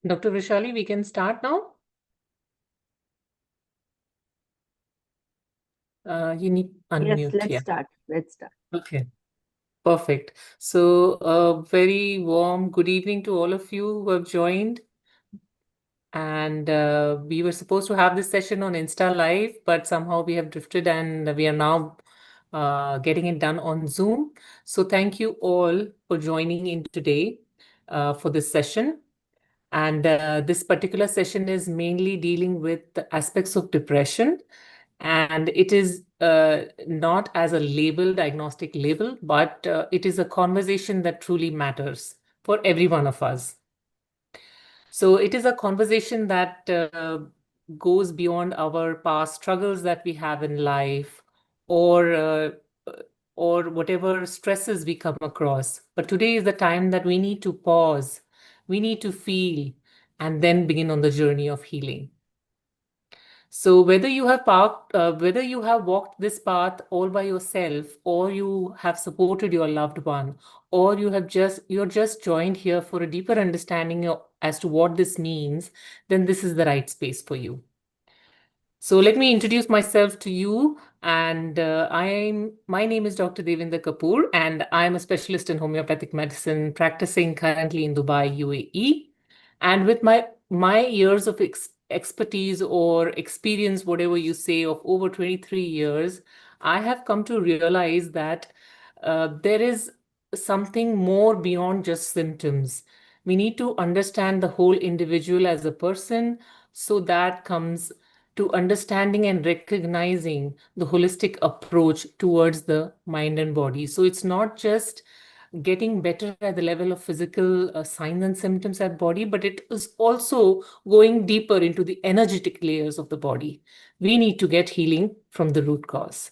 Dr. Vishali, we can start now. You need Yes, unmute. let's start. Let's start. Okay, perfect. So, very warm good evening to all of you who have joined. And we were supposed to have this session on Insta Live, but somehow we have drifted and we are now getting it done on Zoom. So, thank you all for joining in today for this session. And this particular session is mainly dealing with the aspects of depression. And it is not as a label, diagnostic label, but it is a conversation that truly matters for every one of us. So it is a conversation that goes beyond our past struggles that we have in life or uh, or whatever stresses we come across. But today is the time that we need to pause, we need to feel, and then begin on the journey of healing. So whether you have walked this path all by yourself, or you have supported your loved one, or you're just joined here for a deeper understanding as to what this means, then this is the right space for you. So let me introduce myself to you. And my name is Dr. Devinder Kapoor, and I'm a specialist in homeopathic medicine practicing currently in Dubai, UAE. And with my years of expertise or experience, whatever you say, of over 23 years, I have come to realize that there is something more beyond just symptoms. We need to understand the whole individual as a person, so that comes to understanding and recognizing the holistic approach towards the mind and body. So it's not just getting better at the level of physical signs and symptoms at body, but it is also going deeper into the energetic layers of the body. We need to get healing from the root cause.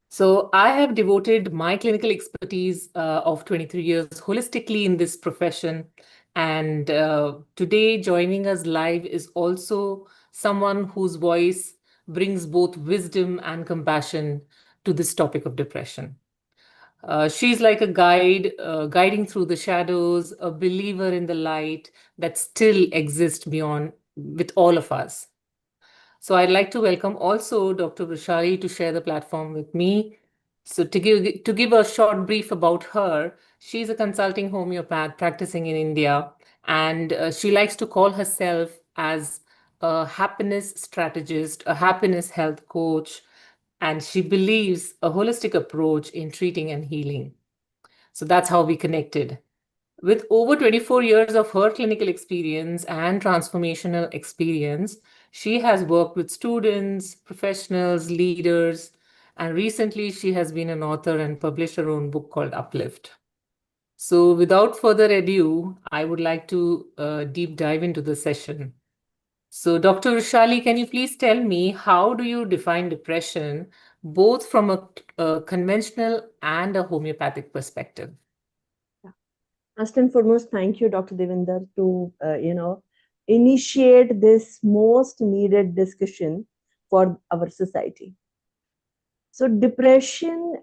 So I have devoted my clinical expertise of 23 years holistically in this profession. And today joining us live is also someone whose voice brings both wisdom and compassion to this topic of depression. She's like a guide, guiding through the shadows, a believer in the light that still exists beyond with all of us. So I'd like to welcome also Dr. Vishali to share the platform with me. So to give a short brief about her, she's a consulting homeopath practicing in India, and she likes to call herself as a happiness strategist, a happiness health coach, and she believes a holistic approach in treating and healing. So that's how we connected. With over 24 years of her clinical experience and transformational experience, she has worked with students, professionals, leaders, and recently she has been an author and published her own book called Uplift. So, without further ado, I would like to deep dive into the session. So, Dr. Vishali, can you please tell me how do you define depression, both from a conventional and a homeopathic perspective? First and foremost, thank you, Dr. Devinder, to initiate this most needed discussion for our society. So, depression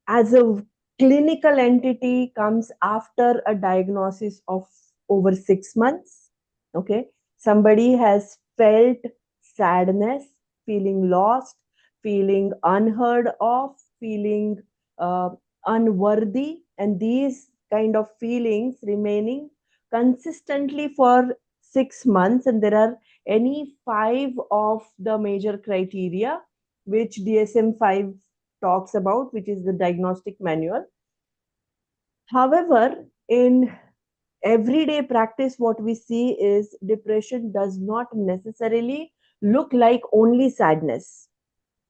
as a clinical entity comes after a diagnosis of over 6 months. Okay, somebody has felt sadness, feeling lost, feeling unheard of, feeling uh, unworthy, and these kind of feelings remaining consistently for 6 months. And there are any five of the major criteria which DSM 5 talks about, which is the diagnostic manual. However, in everyday practice, what we see is depression does not necessarily look like only sadness.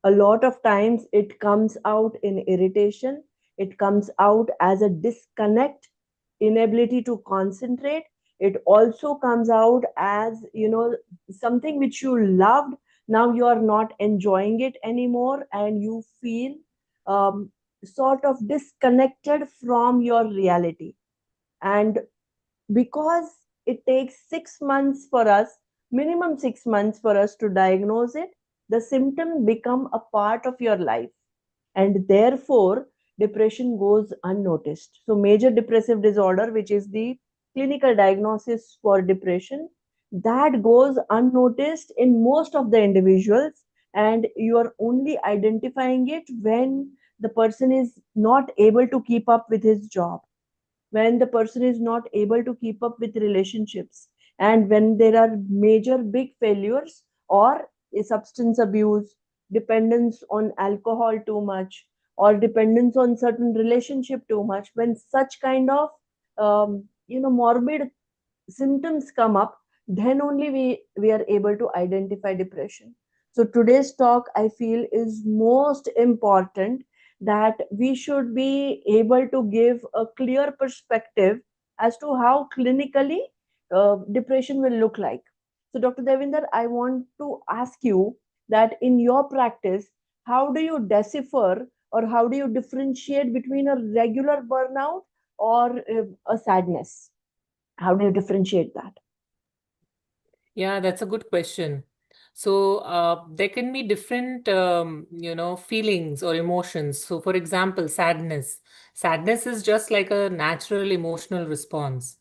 A lot of times it comes out in irritation, it comes out as a disconnect, inability to concentrate. It also comes out as, something which you loved, now you are not enjoying it anymore, and you feel um, sort of disconnected from your reality. And because it takes 6 months for us, minimum 6 months for us to diagnose it, the symptom become a part of your life, and therefore depression goes unnoticed. So major depressive disorder, which is the clinical diagnosis for depression, that goes unnoticed in most of the individuals, and you are only identifying it when the person is not able to keep up with his job, when the person is not able to keep up with relationships, and when there are major big failures, or a substance abuse, dependence on alcohol too much, or dependence on certain relationship too much, when such kind of morbid symptoms come up, then only we are able to identify depression. So today's talk, I feel, is most important, that we should be able to give a clear perspective as to how clinically depression will look like. So Dr. Devinder, I want to ask you that in your practice, how do you decipher, or how do you differentiate between a regular burnout or a sadness? How do you differentiate that? Yeah, that's a good question. So there can be different, feelings or emotions. So, for example, sadness. Sadness is just like a natural emotional response,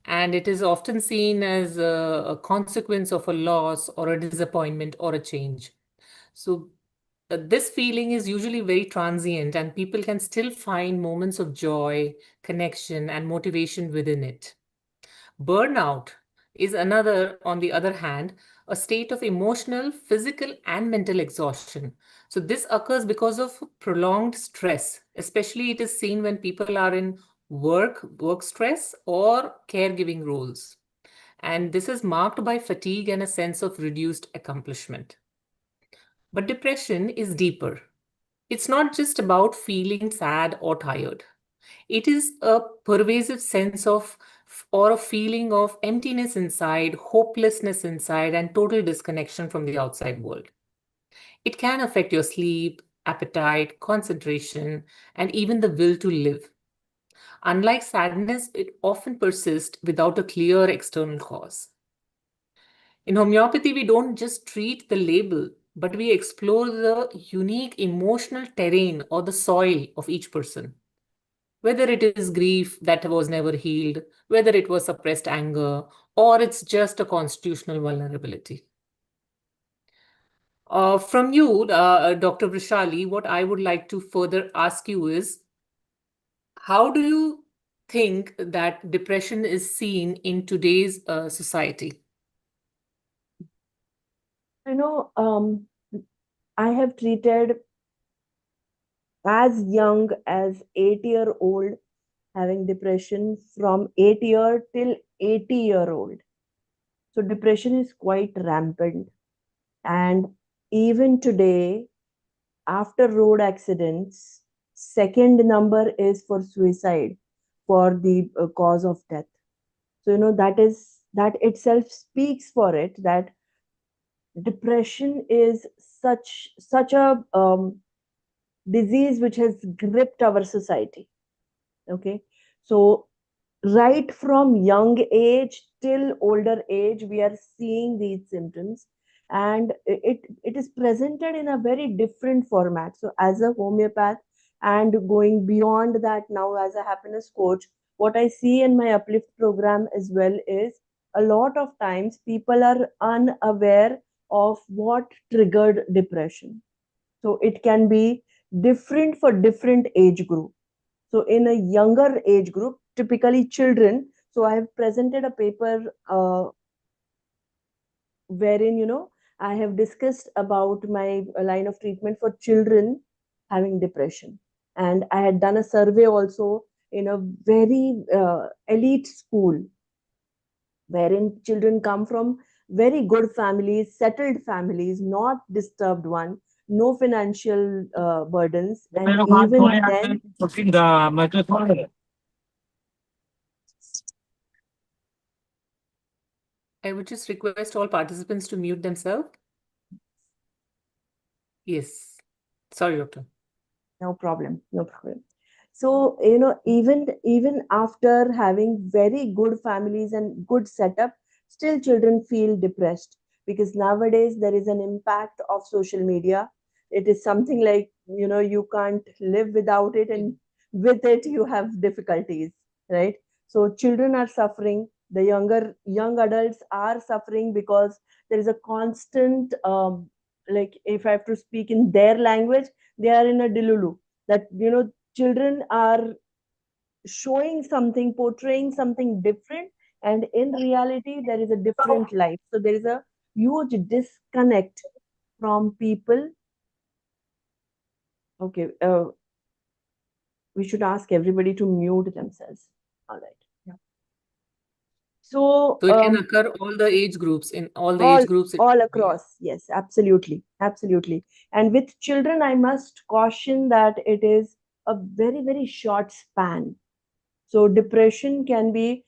and it is often seen as a consequence of a loss or a disappointment or a change. So, this feeling is usually very transient, and people can still find moments of joy, connection, and motivation within it. Burnout is another, on the other hand, a state of emotional, physical, and mental exhaustion. So, this occurs because of prolonged stress. Especially, it is seen when people are in work stress, or caregiving roles. And this is marked by fatigue and a sense of reduced accomplishment. But depression is deeper. It's not just about feeling sad or tired. It is a pervasive sense of, or a feeling of emptiness inside, hopelessness inside, and total disconnection from the outside world. It can affect your sleep, appetite, concentration, and even the will to live. Unlike sadness, it often persists without a clear external cause. In homeopathy, we don't just treat the label, but we explore the unique emotional terrain or the soil of each person. Whether it is grief that was never healed, whether it was suppressed anger, or it's just a constitutional vulnerability. From you, Dr. Vrishali, what I would like to further ask you is, how do you think that depression is seen in today's society? You know, I have treated as young as 8 year old having depression, from 8 year till 80-year old. So depression is quite rampant. And even today, after road accidents, second number is for suicide, for the cause of death. So that itself speaks for it, that depression is such a disease which has gripped our society. Okay, so right from young age till older age, we are seeing these symptoms, and it is presented in a very different format. So as a homeopath, and going beyond that, now as a happiness coach, what I see in my uplift program as well is, a lot of times people are unaware of what triggered depression. So it can be different for different age group. So in a younger age group, typically children, so I have presented a paper wherein, I have discussed about my line of treatment for children having depression. And I had done a survey also in a very elite school, wherein children come from very good families, settled families, not disturbed one, no financial burdens, and even then, I would just request all participants to mute themselves. Yes. Sorry, doctor. no problem, no problem. So, you know, even after having very good families and good setup, still children feel depressed because nowadays there is an impact of social media. It is something like, you know, you can't live without it, Yeah. and with it you have difficulties, right? So children are suffering, the young adults are suffering because there is a constant like, if I have to speak in their language, they are in a delulu, that, you know, children are showing something, portraying something different, and in reality there is a different life. So there is a huge disconnect from people. Okay, we should ask everybody to mute themselves. All right. Yeah. So So it can occur all the age groups, in all the all age groups it all can be. across, yes, absolutely, absolutely. And with children, I must caution that it is a very, very short span. So depression can be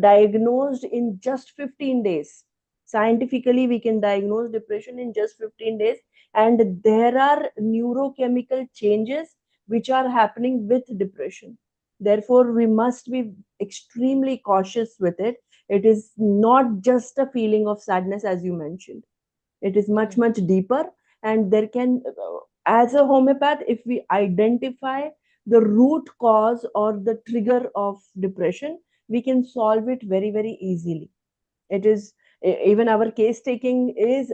diagnosed in just 15 days. Scientifically, we can diagnose depression in just 15 days. And there are neurochemical changes which are happening with depression. Therefore, we must be extremely cautious with it. It is not just a feeling of sadness, as you mentioned. It is much, Correct. much deeper. And there can, as a homeopath, if we identify the root cause or the trigger of depression, we can solve it very, very easily. It is even our case taking is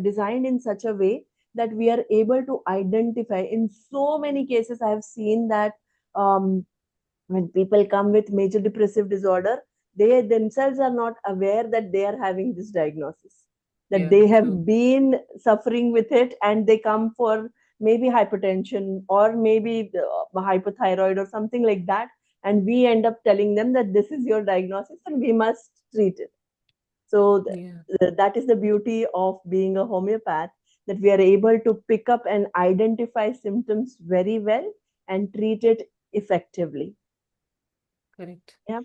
designed in such a way that we are able to identify. In so many cases, I have seen that um, when people come with major depressive disorder, they themselves are not aware that they are having this diagnosis, that Yeah, they have true. been suffering with it, and they come for maybe hypertension or maybe hypothyroid or something like that, and we end up telling them that this is your diagnosis and we must treat it. So Yeah, that is the beauty of being a homeopath, that we are able to pick up and identify symptoms very well and treat it effectively. correct. Yeah.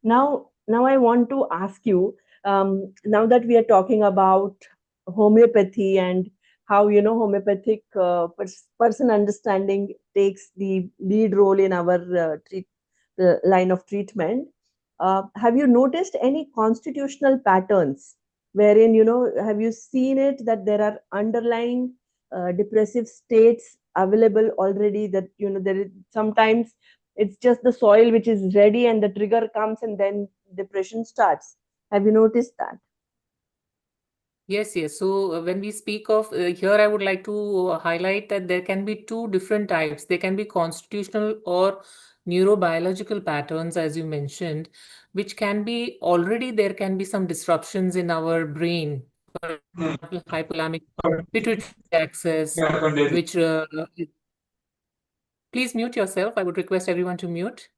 Now I want to ask you, now that we are talking about homeopathy and how, you know, homeopathic person understanding takes the lead role in our line of treatment, have you noticed any constitutional patterns wherein, you know, have you seen it that there are underlying depressive states available already, that, you know, there is sometimes it's just the soil which is ready and the trigger comes and then depression starts. Have you noticed that? Yes, yes. So when we speak of here, I would like to highlight that there can be two different types. There can be constitutional or neurobiological patterns, as you mentioned, which can be already there can be some disruptions in our brain, for example, hypothalamic pituitary axis, which please mute yourself. I would request everyone to mute.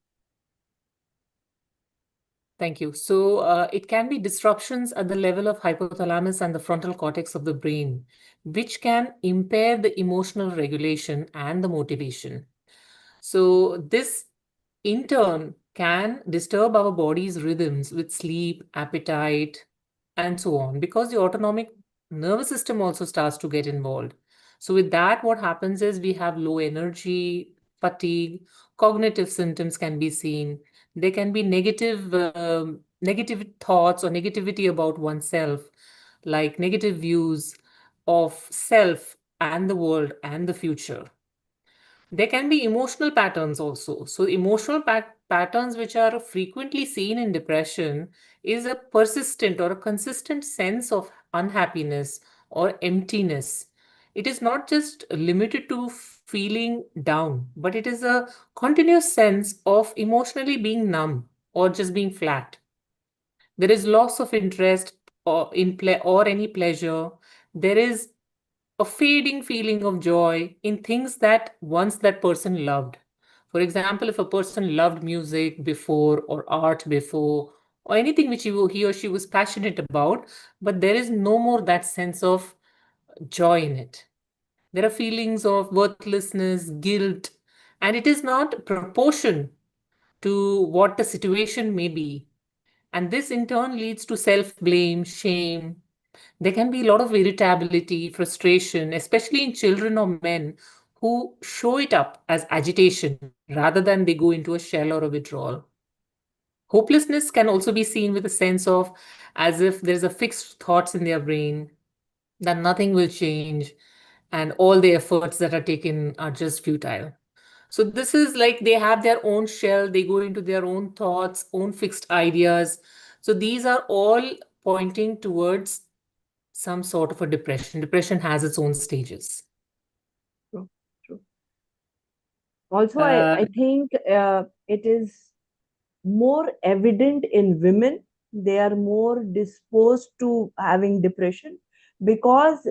Thank you. So it can be disruptions at the level of hypothalamus and the frontal cortex of the brain, which can impair the emotional regulation and the motivation. So this in turn can disturb our body's rhythms with sleep, appetite, and so on, because the autonomic nervous system also starts to get involved. So with that, what happens is we have low energy, fatigue, cognitive symptoms can be seen. There can be negative thoughts or negativity about oneself, like negative views of self and the world and the future. There can be emotional patterns also. So, emotional patterns which are frequently seen in depression is a persistent or a consistent sense of unhappiness or emptiness. It is not just limited to feeling down, but it is a continuous sense of emotionally being numb or just being flat. There is loss of interest or in play or any pleasure. There is a fading feeling of joy in things that once that person loved. For example, if a person loved music before or art before or anything which he or she was passionate about, but there is no more that sense of joy in it. There are feelings of worthlessness, guilt, and it is not proportion to what the situation may be. And this in turn leads to self blame, shame. There can be a lot of irritability, frustration, especially in children or men who show it up as agitation rather than they go into a shell or a withdrawal. Hopelessness can also be seen with a sense of as if there's a fixed thoughts in their brain that nothing will change and all the efforts that are taken are just futile. So this is like they have their own shell, they go into their own thoughts, own fixed ideas. So these are all pointing towards some sort of a depression. Depression has its own stages. True, true. Also, Uh, I think it is more evident in women. They are more disposed to having depression because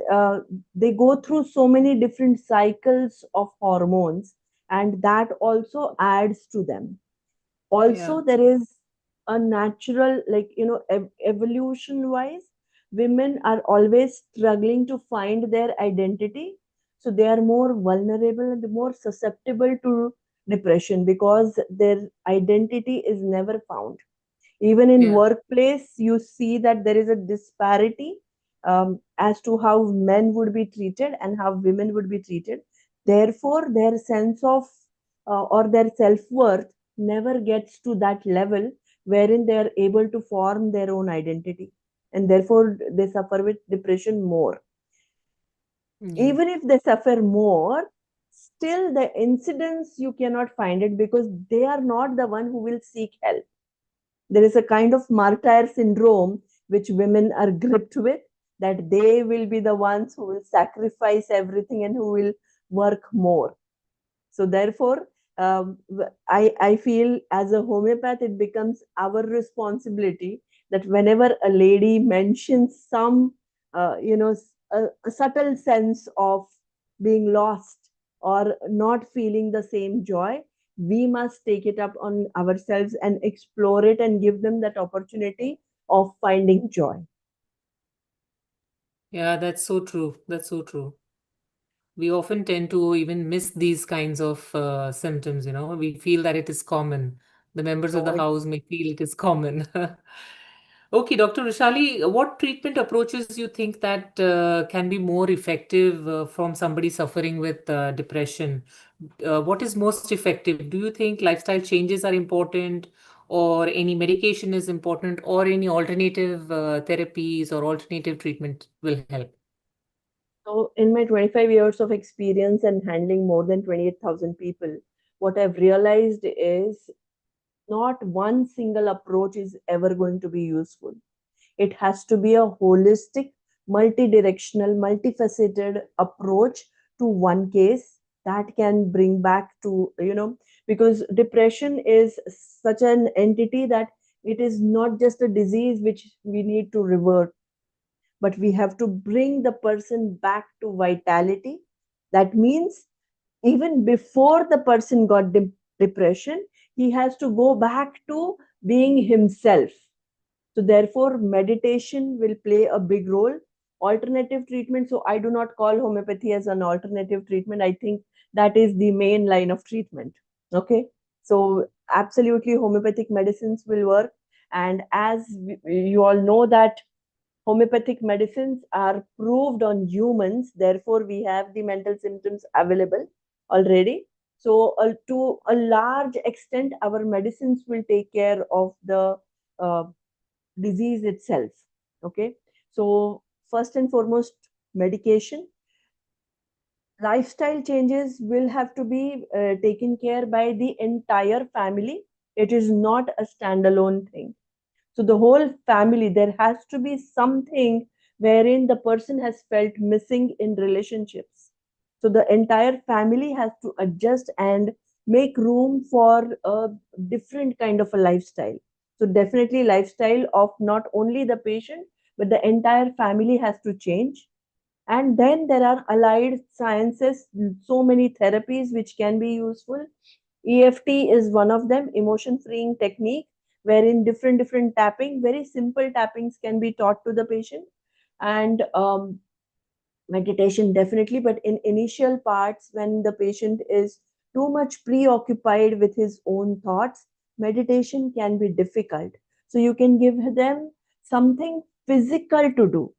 they go through so many different cycles of hormones, and that also adds to them. yeah, Also, there is a natural, like, evolution wise, women are always struggling to find their identity. So they are more vulnerable and more susceptible to depression because their identity is never found. Even in yeah, workplace, you see that there is a disparity as to how men would be treated and how women would be treated. Therefore their sense of or their self-worth never gets to that level wherein they are able to form their own identity, and therefore they suffer with depression more. yeah, Even if they suffer more, still the incidence you cannot find it because they are not the one who will seek help. There is a kind of martyr syndrome which women are gripped with, that they will be the ones who will sacrifice everything and who will work more. So therefore, I feel as a homeopath, it becomes our responsibility that whenever a lady mentions some, a subtle sense of being lost or not feeling the same joy, we must take it up on ourselves and explore it and give them that opportunity of finding joy. yeah, that's so true. That's so true. We often tend to even miss these kinds of symptoms, you know. We feel that it is common. The members of No, the it, house may feel it is common. Okay, Dr. Rishali, what treatment approaches you think that can be more effective from somebody suffering with depression? What is most effective? Do you think lifestyle changes are important, or any medication is important, or any alternative therapies or alternative treatment will help? so, in my 25 years of experience and handling more than 28,000 people, what I've realized is not one single approach is ever going to be useful. It has to be a holistic, multi-directional, multifaceted approach to one case that can bring back to, because depression is such an entity that it is not just a disease which we need to revert, but we have to bring the person back to vitality. That means even before the person got depression, he has to go back to being himself. So therefore meditation will play a big role. Alternative treatment, so I do not call homeopathy as an alternative treatment. I think that is the main line of treatment. Okay, so absolutely homeopathic medicines will work. And as you all know that homeopathic medicines are proved on humans, therefore we have the mental symptoms available already. So to a large extent our medicines will take care of the uh, disease itself. Okay, so first and foremost, medication. Lifestyle changes will have to be taken care by the entire family. It is not a standalone thing. So the whole family, there has to be something wherein the person has felt missing in relationships. So the entire family has to adjust and make room for a different kind of a lifestyle. So definitely lifestyle of not only the patient, but the entire family has to change. And then there are allied sciences, so many therapies which can be useful. EFT is one of them, emotion freeing technique, wherein different tapping, very simple tappings can be taught to the patient. And meditation definitely, but in initial parts when the patient is too much preoccupied with his own thoughts, meditation can be difficult. So you can give them something physical to do.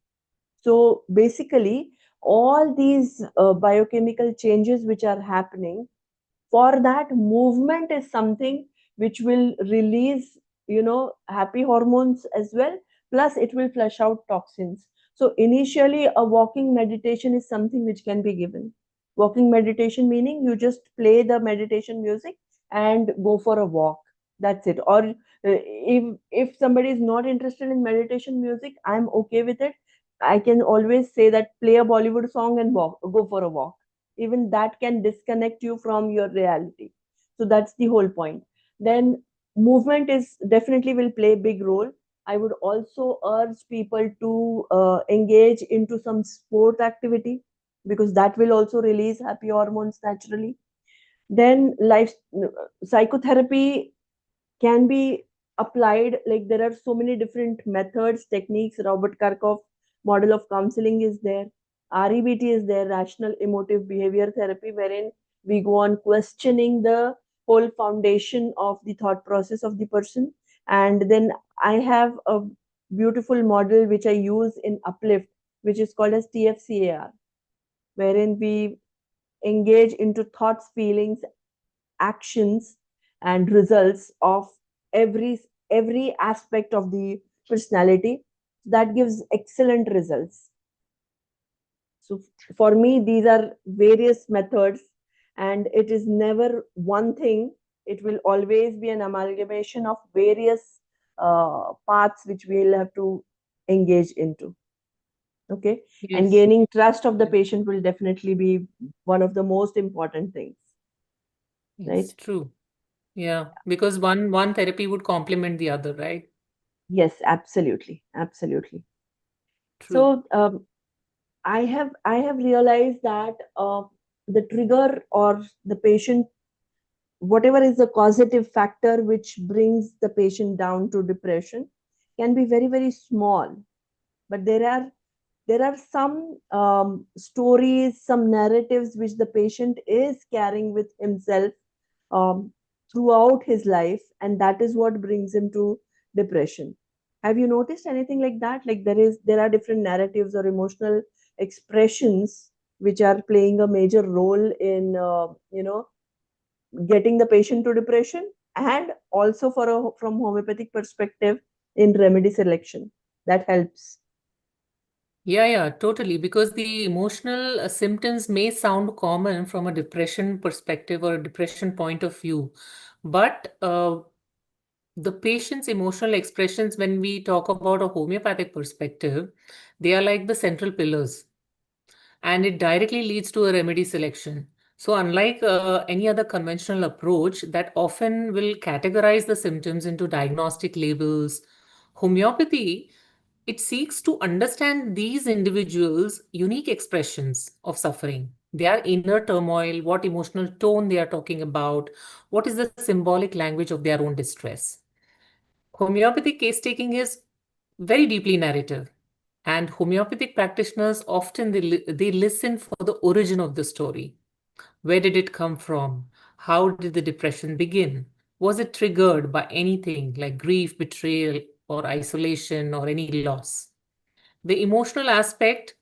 So basically, all these biochemical changes which are happening, for that, movement is something which will release, happy hormones as well, plus it will flush out toxins. So initially a walking meditation is something which can be given. Walking meditation meaning you just play the meditation music and go for a walk, that's it. Or if somebody is not interested in meditation music, I'm okay with it. I can always say that play a Bollywood song and go for a walk. Even that can disconnect you from your reality. So that's the whole point. Then movement is definitely will play a big role. I would also urge people to engage into some sport activity, because that will also release happy hormones naturally. Then life psychotherapy can be applied. Like there are so many different methods, techniques. Robert Karkoff model of counseling is there. REBT is there, rational emotive behavior therapy, wherein we go on questioning the whole foundation of the thought process of the person. And then I have a beautiful model which I use in Uplift, which is called as TFCAR, wherein we engage into thoughts, feelings, actions, and results of every every aspect of the personality. That gives excellent results. So for me, these are various methods, and it is never one thing. It will always be an amalgamation of various paths which we'll have to engage into. Okay. And Yes, gaining trust of the yes, patient will definitely be one of the most important things, right? it's true. Yeah, because one therapy would complement the other, right? Yes, absolutely, absolutely. True. So I have realized that the trigger or the patient, whatever is the causative factor which brings the patient down to depression, can be very very small. But there are some stories, some narratives which the patient is carrying with himself um, throughout his life, and that is what brings him to depression. Have you noticed anything like that? Like there are different narratives or emotional expressions which are playing a major role in getting the patient to depression, and also from homeopathic perspective in remedy selection that helps. Yeah, yeah, totally. Because the emotional symptoms may sound common from a depression perspective or a depression point of view, but the patient's emotional expressions, when we talk about a homeopathic perspective, they are like the central pillars, and it directly leads to a remedy selection. So, unlike any other conventional approach that often will categorize the symptoms into diagnostic labels, homeopathy, it seeks to understand these individuals' unique expressions of suffering, their inner turmoil, what emotional tone they are talking about, what is the symbolic language of their own distress. Homeopathic case taking is very deeply narrative, and homeopathic practitioners often they listen for the origin of the story. Where did it come from? How did the depression begin? Was it triggered by anything like grief, betrayal, or isolation, or any loss? The emotional aspect,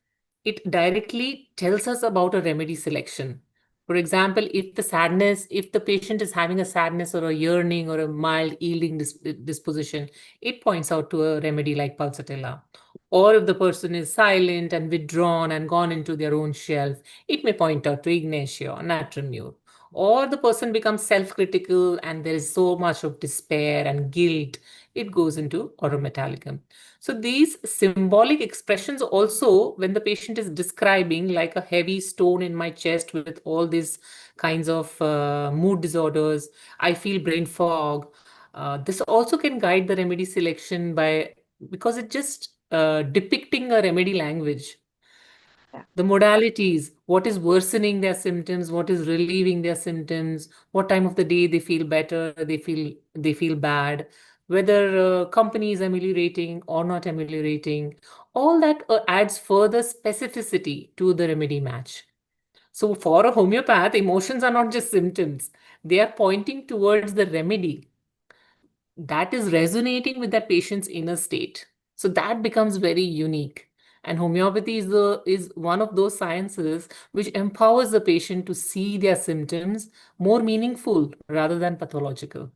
it directly tells us about a remedy selection. For example, if the patient is having a sadness or a yearning or a mild yielding disposition, it points out to a remedy like pulsatilla. Or if the person is silent and withdrawn and gone into their own shelf, it may point out to Ignatia or Natramure. Or the person becomes self critical and there is so much of despair and guilt, it goes into orometallicum. So these symbolic expressions also, when the patient is describing like a heavy stone in my chest with all these kinds of mood disorders, I feel brain fog. This also can guide the remedy selection by because it just depicting a remedy language, Yeah. the modalities, what is worsening their symptoms, what is relieving their symptoms, what time of the day they feel better, they feel bad. whether company is ameliorating or not ameliorating, all that adds further specificity to the remedy match. So for a homeopath, emotions are not just symptoms. They are pointing towards the remedy that is resonating with that patient's inner state. So that becomes very unique. And homeopathy is one of those sciences which empowers the patient to see their symptoms more meaningful rather than pathological.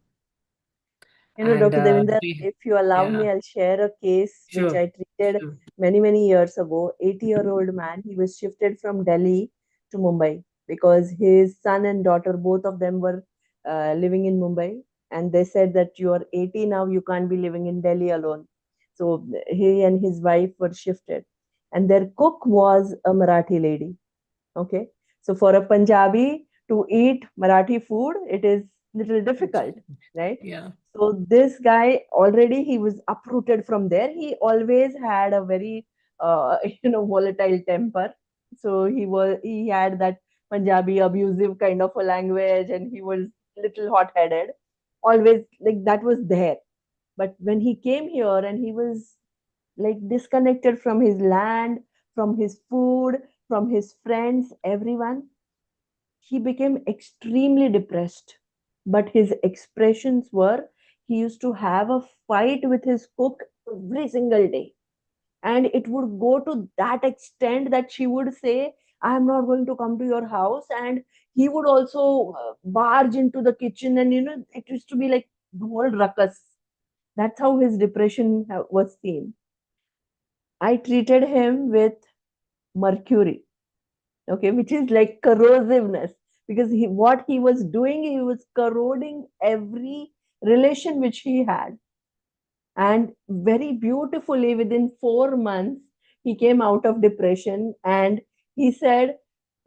And Dr. Devinder, we, if you allow yeah, me, I'll share a case which sure, I treated sure. many, many years ago. 80-year-old man, he was shifted from Delhi to Mumbai because his son and daughter, both of them were living in Mumbai. And they said that you are 80 now, you can't be living in Delhi alone. So he and his wife were shifted. And their cook was a Marathi lady. Okay. So for a Punjabi to eat Marathi food, it is little difficult, right? Yeah. So this guy already he was uprooted from there. He always had a very volatile temper. So he had that Punjabi abusive kind of a language, and he was little hot headed. Always like that was there. But when he came here and he was like disconnected from his land, from his food, from his friends, everyone, he became extremely depressed. But his expressions were he used to have a fight with his cook every single day. And it would go to that extent that she would say, I am not going to come to your house. And he would also barge into the kitchen. And, it used to be like the whole ruckus. That's how his depression was seen. I treated him with mercury, okay, which is like corrosiveness, because what he was doing, he was corroding every relation which he had. And very beautifully, within 4 months, he came out of depression. And he said,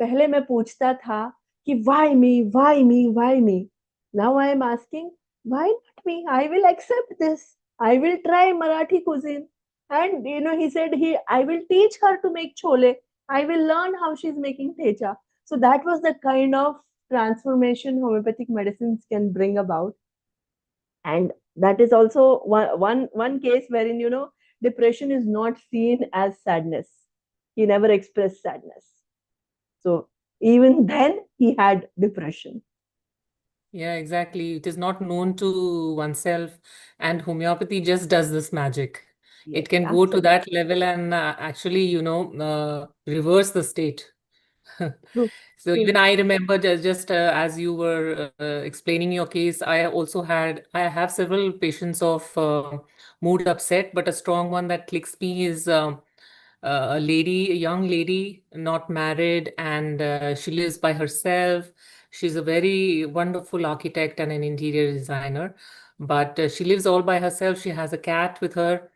पहले मैं पूछता था कि why me. Now I am asking, why not me? I will accept this. I will try Marathi cuisine. And he said, I will teach her to make chole. I will learn how she's making thecha. So that was the kind of transformation homeopathic medicines can bring about. And that is also one case wherein depression is not seen as sadness. He never expressed sadness. So even then he had depression. Yeah, exactly. It is not known to oneself, and homeopathy just does this magic. Yes, It can go to absolutely that level and actually, reverse the state. true. So True. even I remember just as you were explaining your case, I have several patients of mood upset, but a strong one that clicks me is a young lady, not married, and she lives by herself. She's a very wonderful architect and an interior designer, but she lives all by herself. She has a cat with her,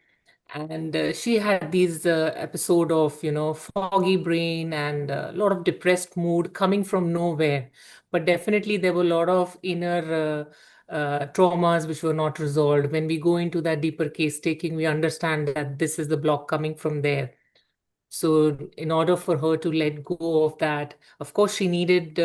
and she had these episode of foggy brain and a lot of depressed mood coming from nowhere. But definitely there were a lot of inner traumas which were not resolved. When we go into that deeper case taking, we understand that this is the block coming from there. So, in order for her to let go of that, of course, she needed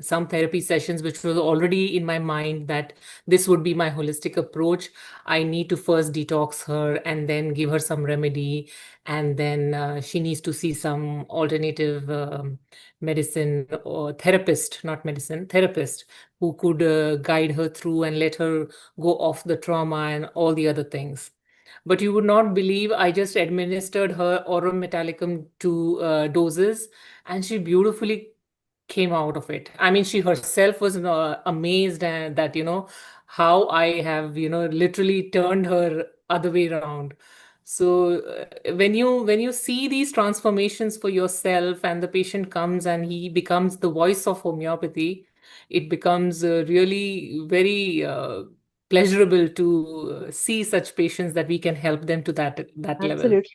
some therapy sessions, which was already in my mind that this would be my holistic approach. I need to first detox her and then give her some remedy. And then she needs to see some alternative medicine or therapist, not medicine, therapist, who could guide her through and let her go off the trauma and all the other things. But you would not believe, I just administered her aurum metallicum 2 doses, and she beautifully came out of it. I mean, she herself was amazed that, how I have, literally turned her other way around. So when you see these transformations for yourself, and the patient comes and he becomes the voice of homeopathy, it becomes really very pleasurable to see such patients that we can help them to that level. Absolutely.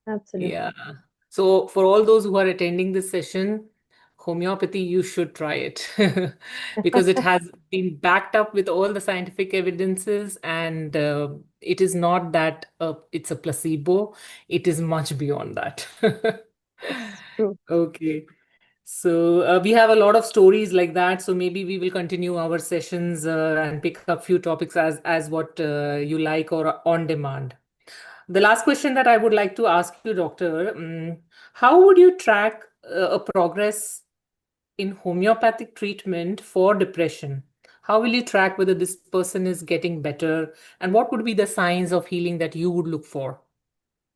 Yeah. Absolutely. So for all those who are attending this session, homeopathy, you should try it because it has been backed up with all the scientific evidences, and it is not that it's a placebo. It is much beyond that. Yes, true. Okay. So we have a lot of stories like that. So maybe we will continue our sessions and pick up few topics as what you like or on demand. The last question that I would like to ask you, Doctor, how would you track a progress in homeopathic treatment for depression? How will you track whether this person is getting better, and what would be the signs of healing that you would look for?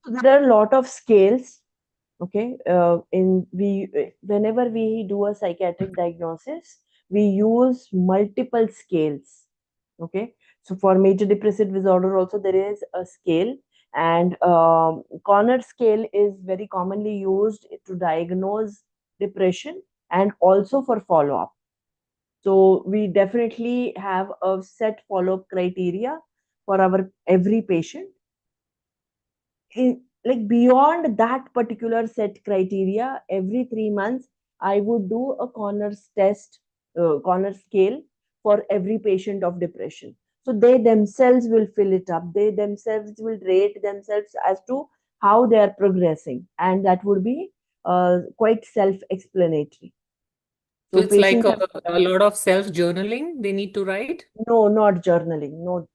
So there are a lot of scales. Okay, in we whenever we do a psychiatric diagnosis, we use multiple scales. Okay, so for major depressive disorder also there is a scale, and Connor scale is very commonly used to diagnose depression and also for follow up. So we definitely have a set follow up criteria for our every patient. Like beyond that particular set criteria, every 3 months I would do a Connors test, Connor scale for every patient of depression. So they themselves will fill it up. They themselves will rate themselves as to how they are progressing, and that would be quite self-explanatory. So So it's like patients have a lot of self-journaling they need to write? no, not journaling. No,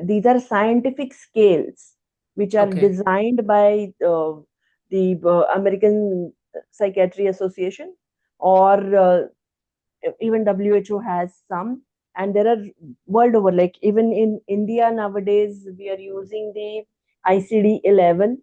these are scientific scales which are Okay. designed by the American Psychiatry Association, or even WHO has some, and there are world over. Like even in India nowadays, we are using the ICD-11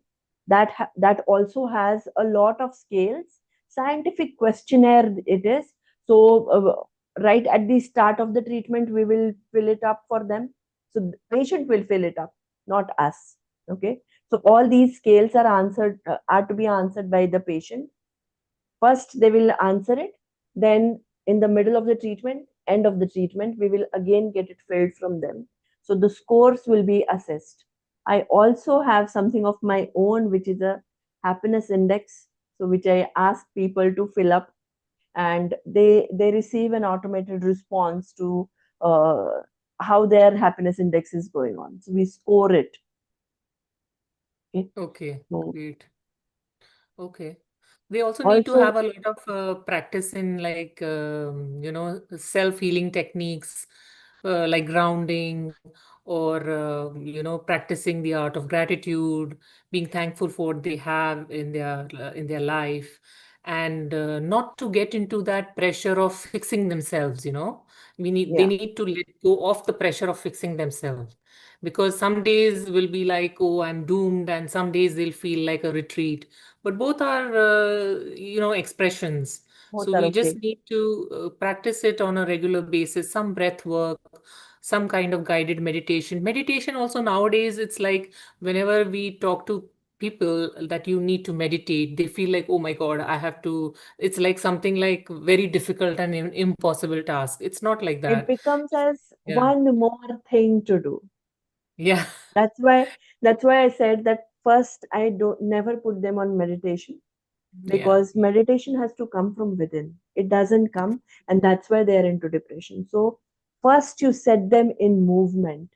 that also has a lot of scales. Scientific questionnaire it is. So right at the start of the treatment, we will fill it up for them. So the patient will fill it up, not us. Okay. So all these scales are to be answered by the patient. First, they will answer it. Then, in the middle of the treatment, end of the treatment, we will again get it filled from them. So the scores will be assessed. I also have something of my own, which is a happiness index. So which I ask people to fill up, and they receive an automated response to uh, how their happiness index is going on. So we score it. Okay. Okay, So great. Okay. They also need to also, have a lot of practice in like, self-healing techniques, like grounding or, practicing the art of gratitude, being thankful for what they have in their life, and not to get into that pressure of fixing themselves, they yeah, need to let go of the pressure of fixing themselves. Because some days will be like, oh, I'm doomed, and some days they'll feel like a retreat, but both are expressions. both So are we okay. just need to practice it on a regular basis, some breath work, some kind of guided meditation also nowadays. It's like whenever we talk to people that you need to meditate, they feel like, oh my god, I have to. It's like something like very difficult and impossible task. It's not like It that. becomes as Yeah. one more thing to do. Yeah. That's why I said that first I don't never put them on meditation, Yeah. because meditation has to come from within. It doesn't come, and that's why they're into depression. So first you set them in movement,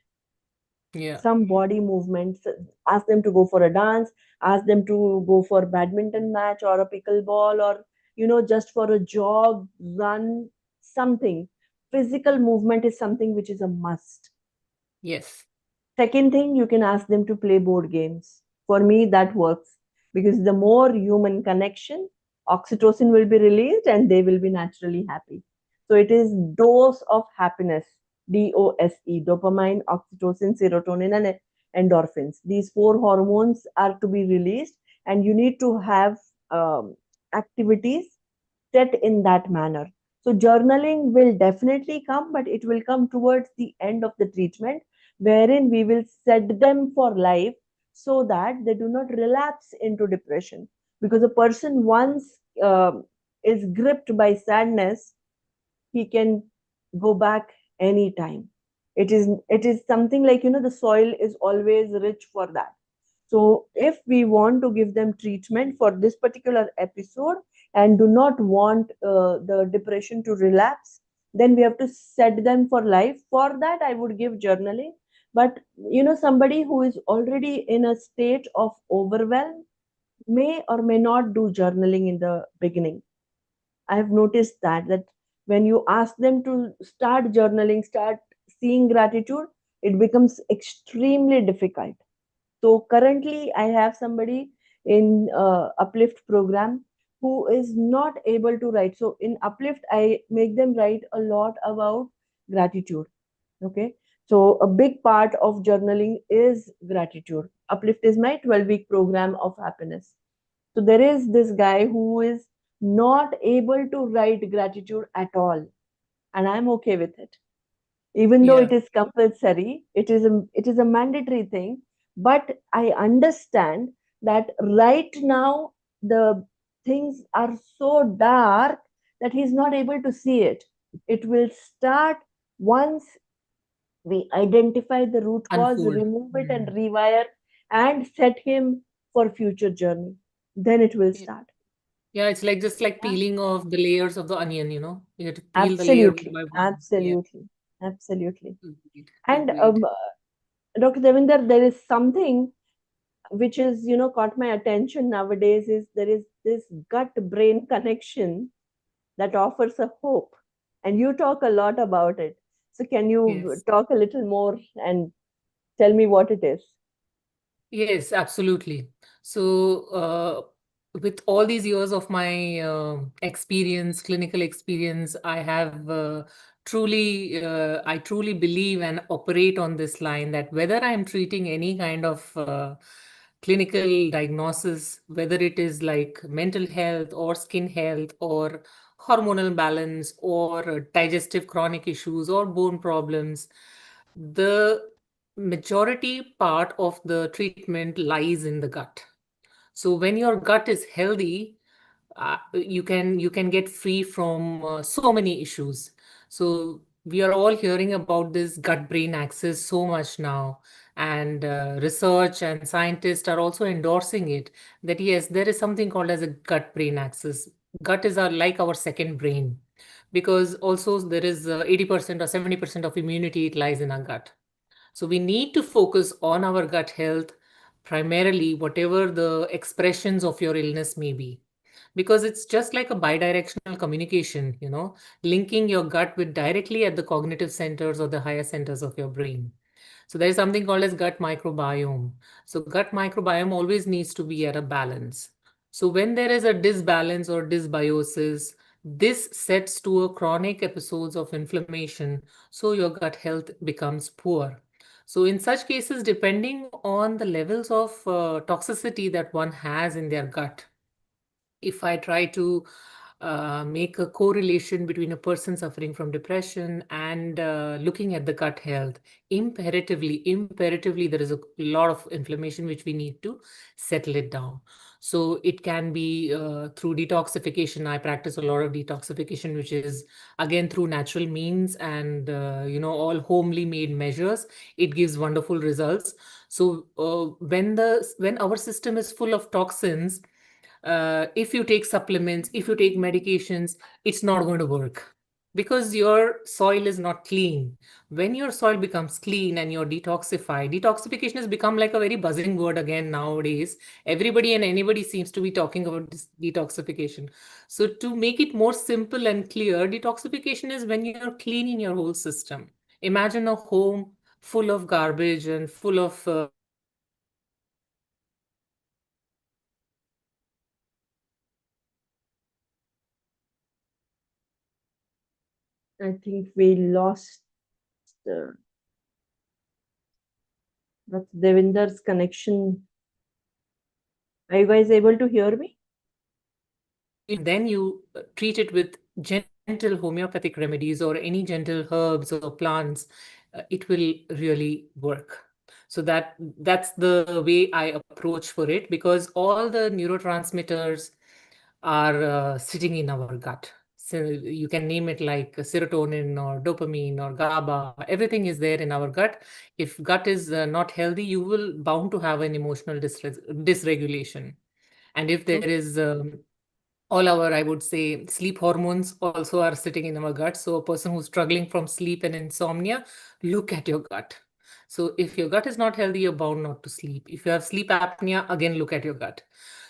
Yeah. some body movements. Ask them to go for a dance, ask them to go for badminton match or a pickleball, or just for a jog, run, something. Physical movement is something which is a must. Yes. Second thing, you can ask them to play board games. For me, that works, because the more human connection, oxytocin will be released and they will be naturally happy. So it is dose of happiness, DOSE, dopamine, oxytocin, serotonin, and endorphins. These four hormones are to be released, and you need to have activities set in that manner. So journaling will definitely come, but it will come towards the end of the treatment, wherein we will set them for life so that they do not relapse into depression. Because a person once is gripped by sadness, he can go back anytime. It is something like, the soil is always rich for that. So if we want to give them treatment for this particular episode and do not want the depression to relapse, then we have to set them for life. For that, I would give journaling. But somebody who is already in a state of overwhelm may or may not do journaling in the beginning. I have noticed that when you ask them to start journaling, start seeing gratitude, it becomes extremely difficult. So currently, I have somebody in Uplift program who is not able to write. So in Uplift, I make them write a lot about gratitude. Okay. So a big part of journaling is gratitude. Uplift is my 12-week program of happiness. So there is this guy who is not able to write gratitude at all, and I'm okay with it. Even though Yeah, it is compulsory, it is a mandatory thing, but I understand that right now the things are so dark that he's not able to see it. It will start once we identify the root cause, unfold. remove it, and Mm. rewire and set him for future journey. Then it will Yeah, start. yeah, it's like just like Yeah. peeling off the layers of the onion, you know. You have to peel the layer one Absolutely, by one. Yeah. absolutely, absolutely. Agreed. And Agreed. Dr. Devinder, there is something which is caught my attention nowadays is there is this gut brain connection that offers a hope, and you talk a lot about it. So can you Yes. talk a little more and tell me what it is? Yes, absolutely. So, with all these years of my experience, clinical experience, I truly believe and operate on this line that whether I'm treating any kind of clinical diagnosis, whether it is like mental health or skin health or hormonal balance or digestive chronic issues or bone problems, the majority part of the treatment lies in the gut. So when your gut is healthy, you can get free from so many issues. So we are all hearing about this gut brain axis so much now, and research and scientists are also endorsing it, that yes, there is something called as a gut brain axis. Gut is our second brain, because also there is 80% or 70% of immunity, it lies in our gut. So we need to focus on our gut health primarily, whatever the expressions of your illness may be. Because it's just like a bidirectional communication, linking your gut with directly at the cognitive centers or the higher centers of your brain. So there is something called as gut microbiome. So gut microbiome always needs to be at a balance. So when there is a disbalance or dysbiosis, this sets to a chronic episodes of inflammation, so your gut health becomes poor. So in such cases, depending on the levels of toxicity that one has in their gut, if I try to make a correlation between a person suffering from depression and looking at the gut health, imperatively, there is a lot of inflammation which we need to settle it down. So it can be through detoxification. I practice a lot of detoxification, which is again through natural means and all homely made measures. It gives wonderful results. So when our system is full of toxins, if you take supplements, if you take medications, it's not going to work because your soil is not clean. When your soil becomes clean and you're detoxified, detoxification has become like a very buzzing word again nowadays. Everybody and anybody seems to be talking about this detoxification. So, to make it more simple and clear, detoxification is when you're cleaning your whole system. Imagine a home full of garbage and full of toxins. If you take supplements, if you take medications, it's not going to work. So I think we lost Dr. Devinder's connection. Are you guys able to hear me? then you treat it with gentle homeopathic remedies or any gentle herbs or plants, it will really work. So that's the way I approach for it, because all the neurotransmitters are sitting in our gut. So you can name it like serotonin or dopamine or GABA. Everything is there in our gut. If gut is not healthy, you will bound to have an emotional dysregulation. And if there Okay. is all our, I would say, sleep hormones also are sitting in our gut. So a person who's struggling from sleep and insomnia, look at your gut. So if your gut is not healthy, you're bound not to sleep. If you have sleep apnea, again look at your gut.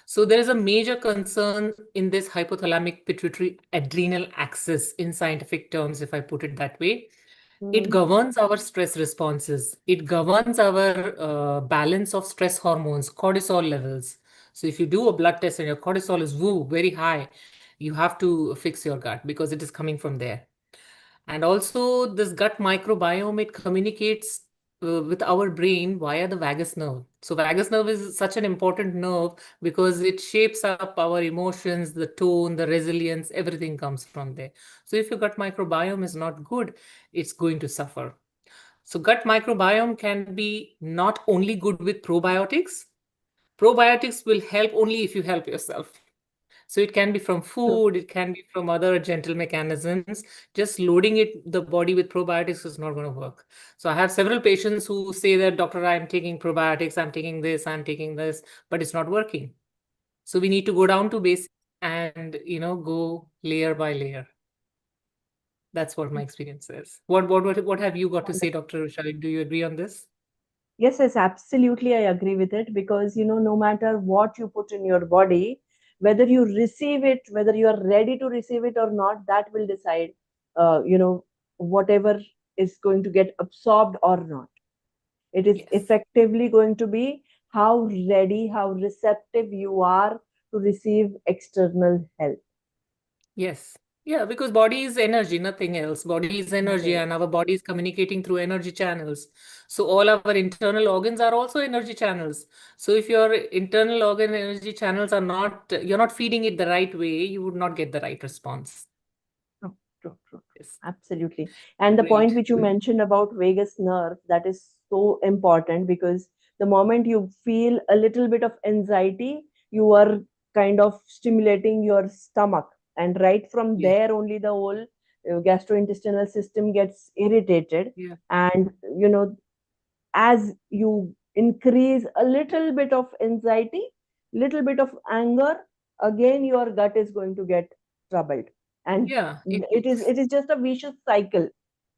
So there is a major concern in this hypothalamic pituitary adrenal axis in scientific terms, if I put it that way. It Mhm. governs our stress responses. It governs our balance of stress hormones, cortisol levels. So if you do a blood test and your cortisol is very high, you have to fix your gut because it is coming from there. And also, this gut microbiome, it communicates with our brain via the vagus nerve. So, vagus nerve is such an important nerve because it shapes up our emotions, the tone, the resilience, everything comes from there. So, if your gut microbiome is not good, it's going to suffer. So, gut microbiome can be not only good with probiotics, probiotics will help only if you help yourself. So it can be from True. food, it can be from other gentle mechanisms. Just loading the body with probiotics is not going to work. So I have several patients who say that, doctor, I'm taking probiotics, I'm taking this, but it's not working. So we need to go down to basics and go layer by layer. That's what my experience is. What have you got to say, Dr. Rushali? Do you agree on this? Yes, yes, absolutely. I agree with it because, no matter what you put in your body, whether you receive it, whether you are ready to receive it or not, that will decide, whatever is going to get absorbed or not. It is Yes. effectively going to be how ready, how receptive you are to receive external help. Yes. Yeah, because body is energy, nothing else. Body is energy, Nothing and our body is communicating through energy channels. So all our internal organs are also energy channels. So if your internal organ energy channels are not, you're not feeding it the right way, you would not get the right response. True, true, true, true. Yes. Absolutely. And the point Great. which you mentioned about vagus nerve, that is so important because the moment you feel a little bit of anxiety, you are kind of stimulating your stomach. And right from Yeah. there, only the whole gastrointestinal system gets irritated. Yeah. And, as you increase a little bit of anxiety, little bit of anger, again your gut is going to get troubled, and Yeah. It it is looks. it is just a vicious cycle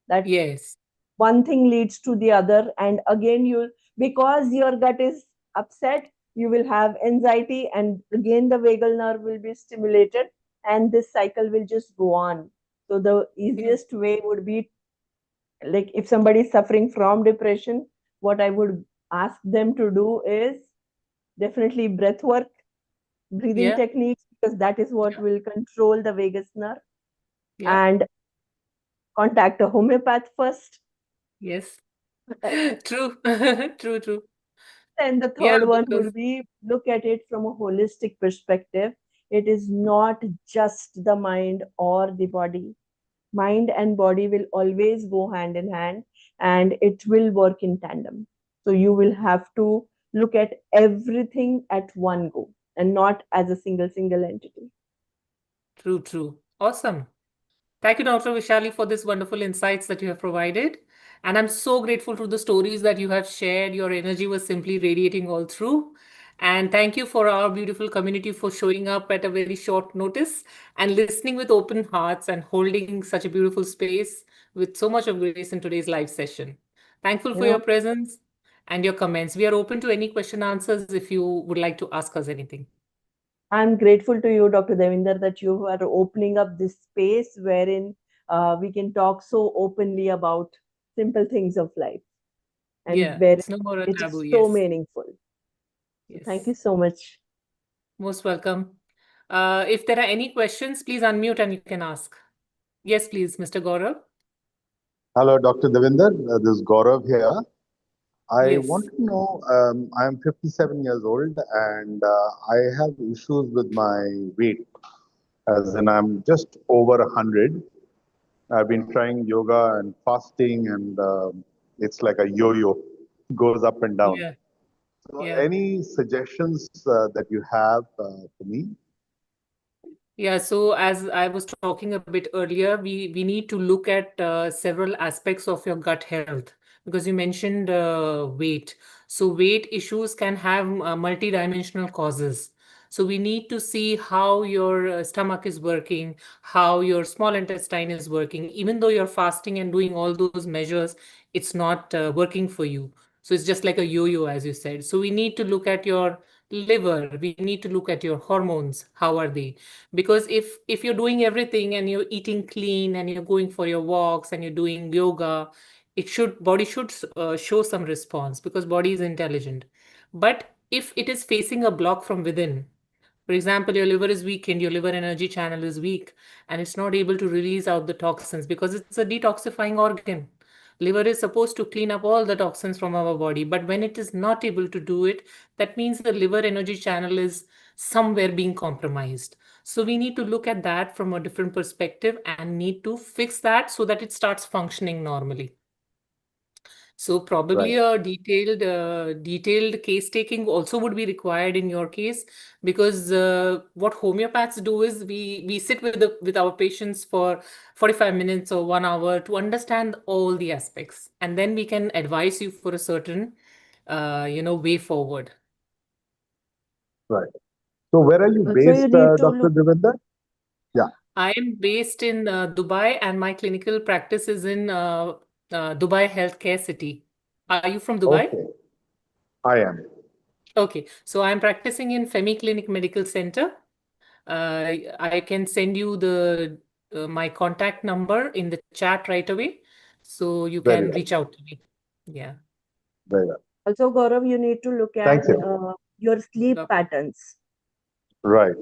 that Yes. one thing leads to the other, and again you, because your gut is upset, you will have anxiety, and again the vagal nerve will be stimulated, and this cycle will just go on. So the Yeah. easiest way would be, like, if somebody is suffering from depression, what I would ask them to do is definitely breath work, breathing Yeah. techniques, because that is what Yeah. will control the vagus nerve, Yeah. and contact a homeopath first. Yes. True. True. True. And the Yeah, third one because would be look at it from a holistic perspective. It is not just the mind or the body. Mind and body will always go hand in hand, and it will work in tandem. So you will have to look at everything at one go and not as a single entity. true. True. Awesome. Thank you, Dr. Vishali, for this wonderful insights that you have provided. And I'm so grateful for the stories that you have shared. Your energy was simply radiating all through. And thank you for our beautiful community for showing up at a very short notice and listening with open hearts and holding such a beautiful space with so much of grace in today's live session. Thankful You for your know, presence and your comments. We are open to any question answers if you would like to ask us anything. I'm grateful to you, Dr. Devinder, that you are opening up this space wherein we can talk so openly about simple things of life, and Yeah, where it's no more a it taboo. is so Yes. meaningful. So thank Yes. you so much. Most welcome. If there are any questions, please unmute and you can ask. Yes, please, Mr. Gaurav. Hello, Dr. Devinder. This is Gaurav here. I want Yes. to know, I'm 57 years old and I have issues with my weight, as in I'm just over 100. I've been trying yoga and fasting, and it's like a yo-yo, goes up and down. Yeah. So, Yeah. any suggestions that you have for me? Yeah, so as I was talking a bit earlier, we need to look at several aspects of your gut health because you mentioned weight. So weight issues can have multidimensional causes. So we need to see how your stomach is working, how your small intestine is working. Even though you're fasting and doing all those measures, it's not working for you. So it's just like a yo-yo, as you said. So we need to look at your Liver, we need to look at your hormones. How are they? Because if you're doing everything and you're eating clean and you're going for your walks and you're doing yoga, body should show some response because body is intelligent. But if it is facing a block from within, for example, your liver is weakened, your liver energy channel is weak, and it's not able to release out the toxins because it's a detoxifying organ. Liver is supposed to clean up all the toxins from our body, but when it is not able to do it, that means the liver energy channel is somewhere being compromised. So we need to look at that from a different perspective and need to fix that so that it starts functioning normally. So probably Right. a detailed case taking also would be required in your case because what homeopaths do is we sit with our patients for 45 minutes or 1 hour to understand all the aspects, and then we can advise you for a certain way forward. Right. So where are you Also, you based, need to Dr. look. Devinder? Yeah. I am based in Dubai, and my clinical practice is in Dubai Healthcare City. Are you from Dubai? Okay. I am. Okay, so I'm practicing in Femi Clinic Medical Center. I can send you the my contact number in the chat right away, so you Very can well. reach out to me. Yeah. Very well. Also, Gaurav, you need to look Thanks. at your sleep Okay. patterns, Right.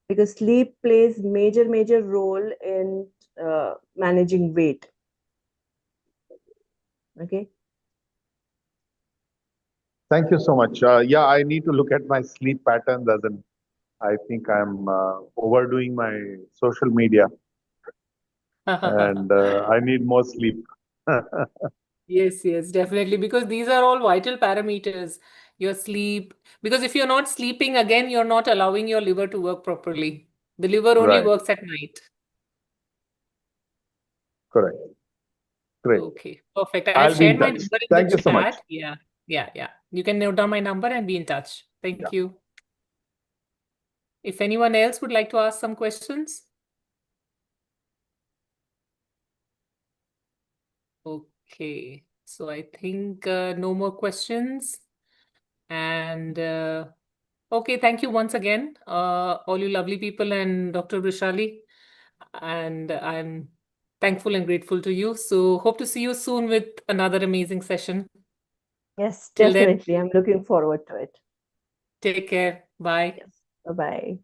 because sleep plays major role in managing weight. Okay. Thank you so much. Yeah, I need to look at my sleep patterns as in I think I'm overdoing my social media and I need more sleep. Yes, yes, definitely. Because these are all vital parameters. Your sleep, because if you're not sleeping, again, you're not allowing your liver to work properly. The liver only Right. works at night. Correct. Great. Okay, perfect. I've I'll be shared in my touch. number in the Thank you so much. chat. Yeah, yeah, yeah. You can note down my number and be in touch. Yeah. Thank you. If anyone else would like to ask some questions. Okay, so I think no more questions. And okay, thank you once again, all you lovely people and Dr. Vrishali. And I'm thankful and grateful to you. So hope to see you soon with another amazing session. Yes, Till then, definitely. I'm looking forward to it. take care. Bye. Yes. Bye bye.